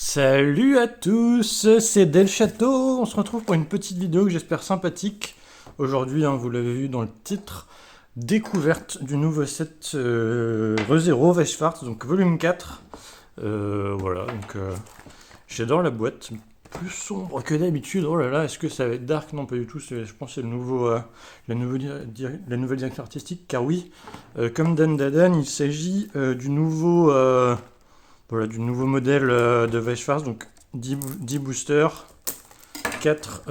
Salut à tous, c'est Del Château. On se retrouve pour une petite vidéo que j'espère sympathique. Aujourd'hui, vous l'avez vu dans le titre, découverte du nouveau set ReZero Weishfarth, donc volume 4. Voilà, donc j'adore la boîte, plus sombre que d'habitude. Oh là là, est-ce que ça va être dark? Non, pas du tout. Je pense que c'est le nouveau, la nouvelle direction artistique, car oui, comme Dan Dadan, il s'agit du nouveau modèle de Weishfarth, donc 10 boosters, 4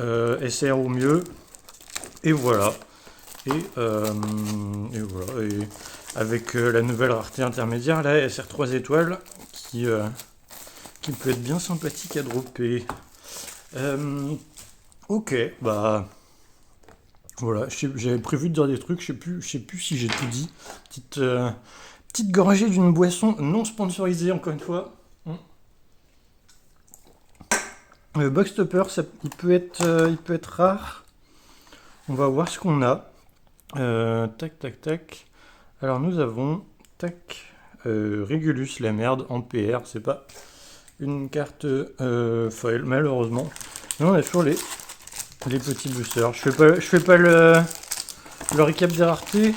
SR ou mieux, et voilà. Et avec la nouvelle rareté intermédiaire, la SR 3 étoiles, qui peut être bien sympathique à dropper. Ok, bah voilà, j'avais prévu de dire des trucs, je sais plus si j'ai tout dit. Petite gorgée d'une boisson non sponsorisée, encore une fois. Le box topper, il peut être rare. On va voir ce qu'on a. Tac, tac, tac. Alors nous avons, tac, Regulus, la merde, en PR. C'est pas une carte foil, malheureusement. Mais on a toujours les petits boosters. Je fais pas le récap des raretés.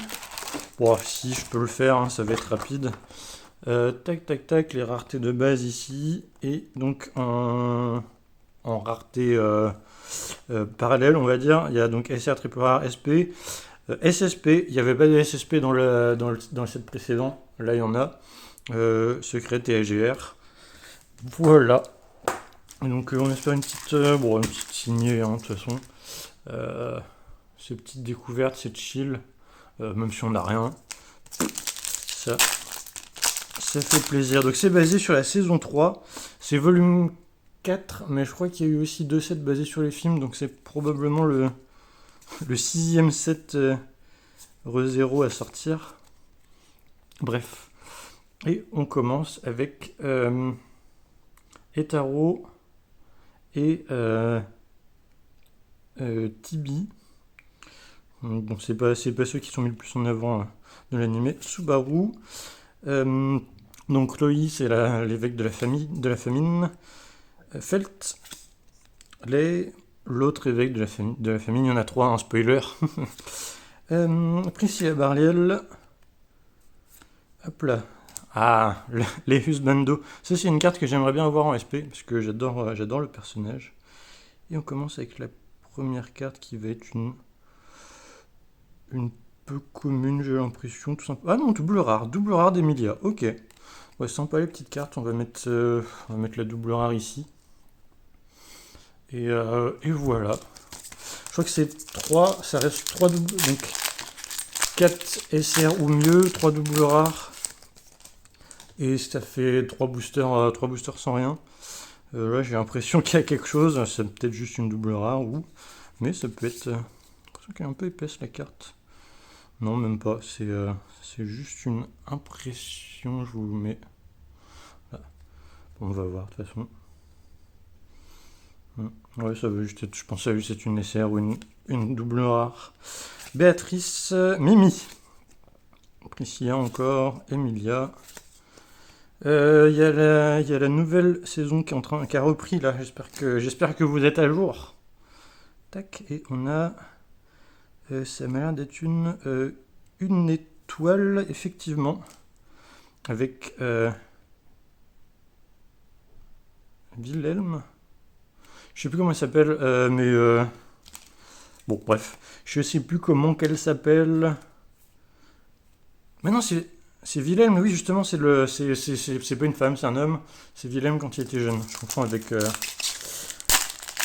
Bon, si, je peux le faire, hein, ça va être rapide. Tac, tac, tac, les raretés de base ici. Et donc en rareté parallèle, on va dire. Il y a donc SR triple rare SP, SSP. Il n'y avait pas de SSP dans le set précédent. Là, il y en a. Secret et AGR. Voilà. Et donc, on espère une petite signée, hein, de toute façon. Ces petites découvertes, c'est chill. Même si on n'a rien. Ça fait plaisir. Donc, c'est basé sur la saison 3. C'est volume 4, mais je crois qu'il y a eu aussi 2 sets basés sur les films, donc c'est probablement le 6ème set ReZero à sortir. Bref. Et on commence avec Etaro et Tibi. Bon, c'est pas ceux qui sont mis le plus en avant de l'anime. Subaru. Donc Chloe, c'est l'évêque de la famine. Felt, l'autre évêque de la famille, il y en a 3, un spoiler. Priscilla Barliel. Hop là. Ah, les Husbando. Ça, c'est une carte que j'aimerais bien avoir en SP, parce que j'adore le personnage. Et on commence avec la première carte qui va être une peu commune, j'ai l'impression. Tout simplement. Ah non, double rare d'Emilia. Ok. Ouais, sympa les petites cartes. On va mettre la double rare ici. Et voilà. Je crois que c'est 3, ça reste 3 doubles, donc 4 SR ou mieux, 3 doubles rares. Et ça fait 3 boosters sans rien. Là, j'ai l'impression qu'il y a quelque chose. C'est peut-être juste une double rare, mais ça peut être. J'ai l'impression qu'elle est un peu épaisse la carte. Non, même pas. C'est juste une impression. Je vous mets. Là. Bon, on va voir de toute façon. Ouais, ça veut juste être, je pensais juste être une SR ou une double rare. Béatrice, Mimi. Priscilla encore, Emilia. Il y a la nouvelle saison qui a repris là. J'espère que vous êtes à jour. Tac, et on a. Ça m'a l'air d'être une étoile, effectivement. Avec Wilhelm. Je sais plus comment elle s'appelle, mais bon, bref. Je sais plus comment qu'elle s'appelle. Mais non, c'est Wilhelm, oui, justement, c'est pas une femme, c'est un homme. C'est Wilhelm quand il était jeune. Je confonds avec.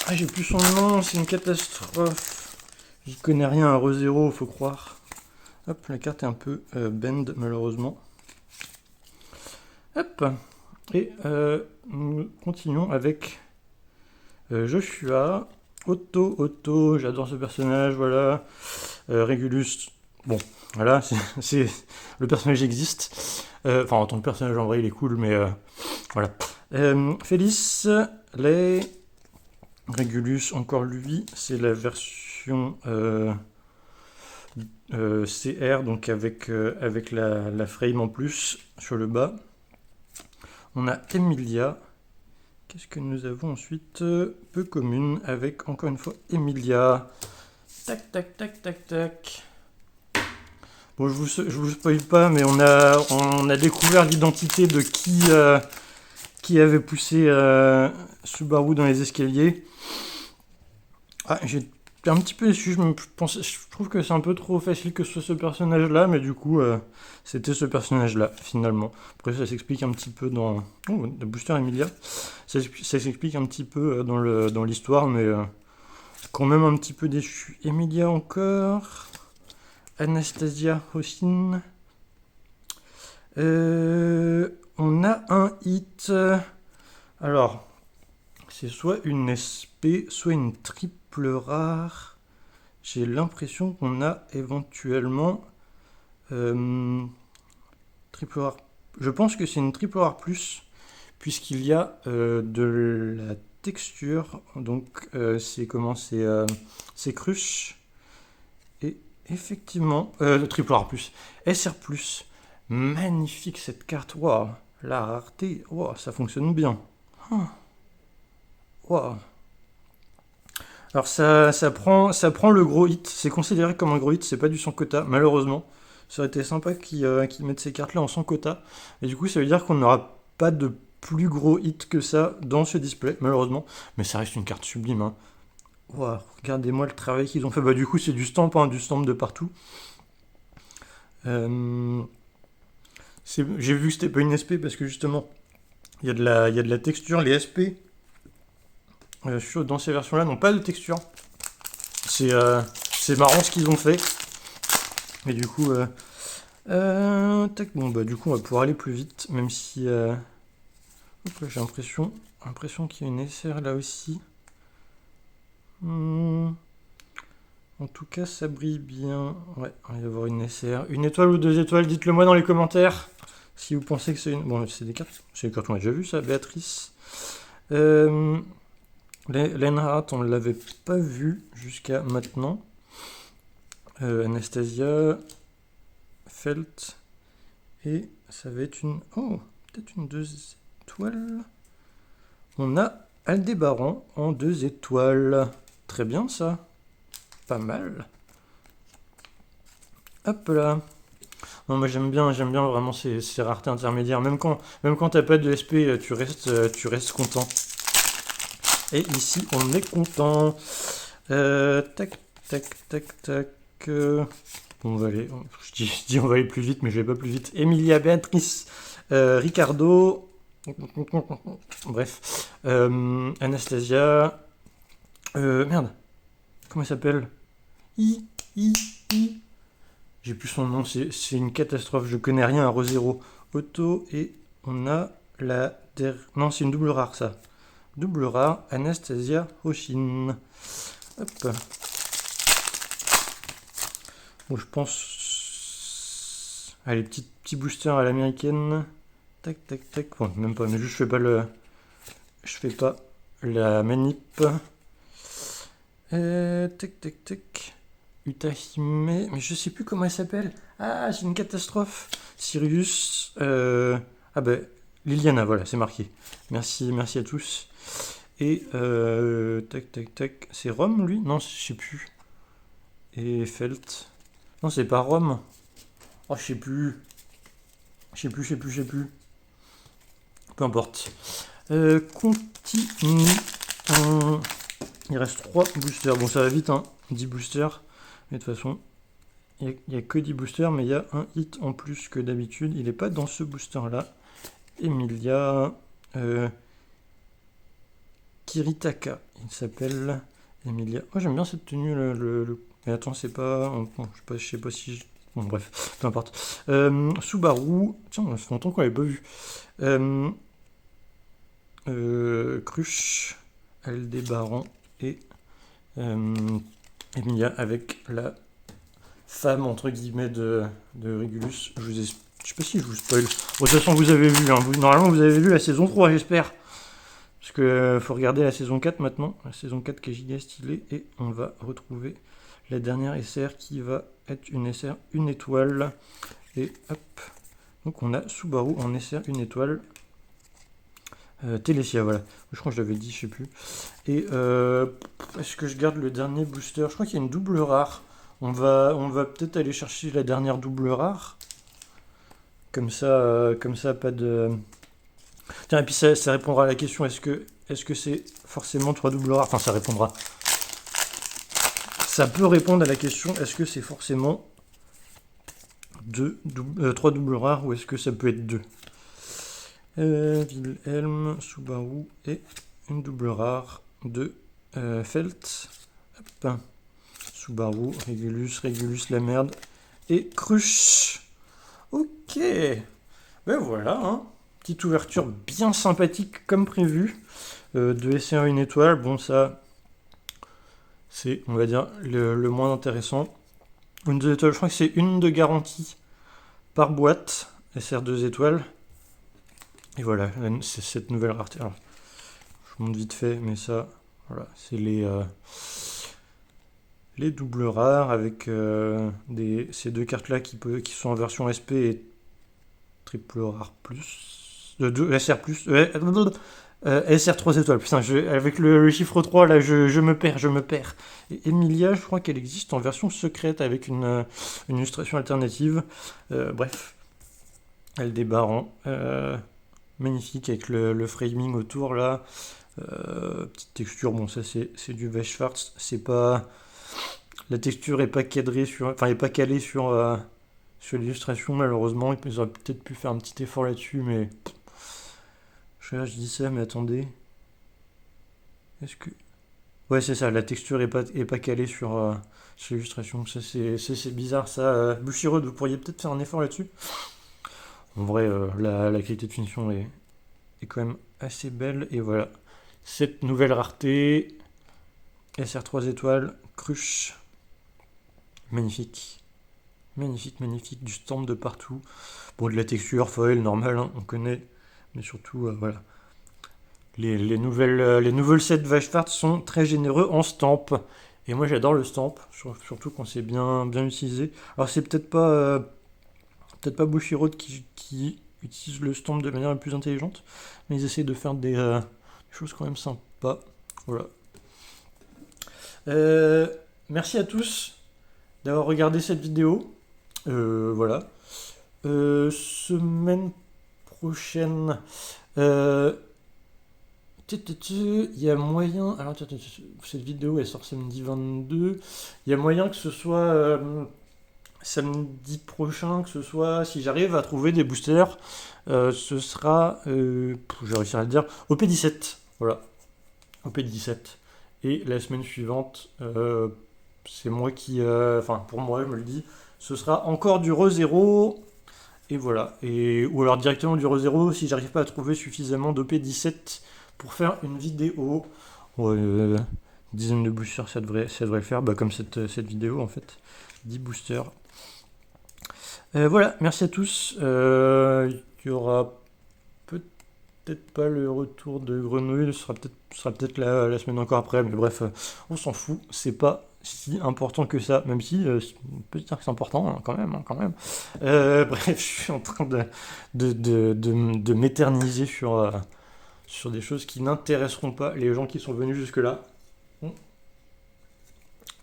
Ah, j'ai plus son nom, c'est une catastrophe. J'y connais rien à ReZero, faut croire. Hop, la carte est un peu bend, malheureusement. Hop. Et nous continuons avec Joshua. Otto, j'adore ce personnage, voilà. Regulus, bon, voilà, le personnage existe. Enfin, en tant que personnage, en vrai, il est cool, mais voilà. Félix, Regulus, encore lui, c'est la version CR, donc avec la frame en plus sur le bas. On a Emilia. Qu'est-ce que nous avons ensuite? Peu commune avec, encore une fois, Emilia. Tac, tac, tac, tac, tac. Bon, je vous spoil pas, mais on a découvert l'identité de qui avait poussé Subaru dans les escaliers. Ah, j'ai un petit peu déçu, je trouve que c'est un peu trop facile que ce soit ce personnage-là, mais du coup, c'était ce personnage-là, finalement. Après, ça s'explique un petit peu dans... Oh, le booster Emilia. Ça s'explique un petit peu dans l'histoire, mais quand même un petit peu déçu. Emilia encore... Anastasia Hoshin. On a un hit. Alors, c'est soit une SP, soit une triple rare. J'ai l'impression qu'on a éventuellement triple rare. Je pense que c'est une triple rare plus, puisqu'il y a de la texture. Donc, c'est comment? C'est cruche. Et effectivement, triple rare plus, SR plus. Magnifique cette carte. Waouh, la rareté. Waouh, ça fonctionne bien. Waouh. Alors ça prend le gros hit. C'est considéré comme un gros hit. C'est pas du sans quota, malheureusement. Ça aurait été sympa qu'ils mettent ces cartes-là en sans quota. Et du coup, ça veut dire qu'on n'aura pas de plus gros hit que ça dans ce display, malheureusement. Mais ça reste une carte sublime. Hein. Wow, regardez-moi le travail qu'ils ont fait. Bah, du coup, c'est du stamp, hein, du stamp de partout. J'ai vu que c'était pas une SP parce que justement, il y a de la texture. Les SP dans ces versions-là n'ont pas de texture. C'est marrant ce qu'ils ont fait. Et du coup, tac, bon, bah, du coup, on va pouvoir aller plus vite, même si j'ai l'impression qu'il y a une SR là aussi. En tout cas, ça brille bien. Ouais, il va y avoir une SR. Une étoile ou 2 étoiles, dites-le moi dans les commentaires. Si vous pensez que c'est une... Bon, c'est des cartes qu'on a déjà vu, ça, Béatrice. Lenhardt, on ne l'avait pas vu jusqu'à maintenant. Anastasia, Felt. Et ça va être une... Oh, peut-être une 2 étoiles. On a Aldébaran en 2 étoiles. Très bien, ça. Pas mal. Hop là. Non, moi j'aime bien vraiment ces raretés intermédiaires. Même quand t'as pas de SP, tu restes content. Et ici, on est content. Tac, tac, tac, tac. On va aller. Je dis on va aller plus vite, mais je vais pas plus vite. Emilia, Béatrice, Ricardo. Bref. Anastasia. Merde. Comment elle s'appelle? J'ai plus son nom, c'est une catastrophe, je connais rien à Rosero. Otto, et on a la... Non, c'est une double rare, ça. Double rare, Anastasia Hoshin. Hop. Bon, je pense... Allez, petit booster à l'américaine. Tac, tac, tac. Bon, même pas, mais juste je fais pas la manip. Tac, tac, tac. Utahime, mais je sais plus comment elle s'appelle. Ah, c'est une catastrophe. Sirius. Ah ben, Liliana, voilà, c'est marqué. Merci à tous. Et tac, tac, tac. C'est Rome, lui? Non, je sais plus. Et Felt. Non, c'est pas Rome. Oh, je sais plus. Peu importe. Continue. Il reste 3 boosters. Bon, ça va vite, hein. 10 boosters. Mais de toute façon, il n'y a que 10 boosters, mais il y a un hit en plus que d'habitude. Il n'est pas dans ce booster-là. Emilia Kiritaka, il s'appelle Emilia. Oh, j'aime bien cette tenue. Mais attends, c'est pas... Bon, je sais pas si... Bon, bref, peu importe. Subaru. Tiens, ça fait longtemps qu'on l'avait pas vu. Cruche, Aldébaran et... Emilia avec la femme entre guillemets de Régulus. Je sais pas si je vous spoil. Bon, de toute façon, vous avez vu. Hein. Normalement, vous avez vu la saison 3, j'espère. Parce que faut regarder la saison 4 maintenant. La saison 4 qui est giga stylée. Et on va retrouver la dernière SR qui va être une SR 1 étoile. Et hop. Donc on a Subaru en SR 1 étoile. Telesia, voilà. Je crois que je l'avais dit, je sais plus. Et est-ce que je garde le dernier booster? Je crois qu'il y a une double rare. On va peut-être aller chercher la dernière double rare. Comme ça, pas de... Tiens, et puis ça répondra à la question, est-ce que c'est forcément 3 doubles rares? Enfin, ça répondra. Ça peut répondre à la question, est-ce que c'est forcément 3 doubles rares ou est-ce que ça peut être 2? Wilhelm, Subaru et une double rare de Felt. Hop. Subaru, Régulus la merde. Et Crush. Ok. Ben voilà, hein. Petite ouverture bien sympathique comme prévu. De SR une étoile. Bon, ça, c'est, on va dire, le moins intéressant. Une 2 étoiles, je crois que c'est une de garantie par boîte. SR 2 étoiles. Et voilà, c'est cette nouvelle rareté. Alors, je monte vite fait, mais ça, voilà, c'est les doubles rares avec ces deux cartes-là qui sont en version SP et triple rare plus. SR plus. SR 3 étoiles. Putain, avec le chiffre 3, là, je me perds. Et Emilia, je crois qu'elle existe en version secrète avec une illustration alternative. Bref, elle débarre. Magnifique avec le framing autour là. Petite texture, bon ça c'est du Weichschwarz, c'est pas... La texture est pas cadrée sur... Enfin est pas calée sur l'illustration malheureusement, ils auraient peut-être pu faire un petit effort là-dessus, mais... Je dis ça, mais attendez. Est-ce que... Ouais c'est ça, la texture est pas calée sur l'illustration, ça c'est bizarre ça. Bushiroad, vous pourriez peut-être faire un effort là-dessus. En vrai, la qualité de finition est quand même assez belle, et voilà. Cette nouvelle rareté, SR 3 étoiles, Crush, magnifique, du stamp de partout. Bon, de la texture, foil, normal, hein, on connaît, mais surtout, voilà. Les nouvelles sets Weichschwarz sont très généreux en stamp, et moi j'adore le stamp, surtout quand c'est bien utilisé. Alors c'est peut-être pas Bushiroad qui utilise le stamp de manière la plus intelligente, mais ils essaient de faire des choses quand même sympas. Voilà. Merci à tous d'avoir regardé cette vidéo. Voilà. Semaine prochaine, il y a moyen. Alors, cette vidéo elle sort samedi 22. Il y a moyen que ce soit samedi prochain, que ce soit, si j'arrive à trouver des boosters, ce sera, je vais réussir à le dire, au P17. Voilà. Au P17. Et la semaine suivante, c'est moi qui... Enfin, pour moi, je me le dis, ce sera encore du re-0. Et voilà. Ou alors directement du re-0 si j'arrive pas à trouver suffisamment d'OP17 pour faire une vidéo. Ouais, une dizaine de boosters, ça devrait le faire. Bah, comme cette vidéo, en fait. 10 boosters. Voilà, merci à tous. Il y aura peut-être pas le retour de Grenouille, ce sera peut-être la semaine encore après, mais bref, on s'en fout, c'est pas si important que ça, même si on peut dire que c'est important, hein, quand même. Bref, je suis en train de m'éterniser sur des choses qui n'intéresseront pas les gens qui sont venus jusque-là.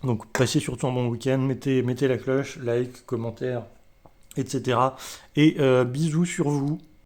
Donc passez surtout un bon week-end, mettez la cloche, like, commentaire, etc. Et bisous sur vous.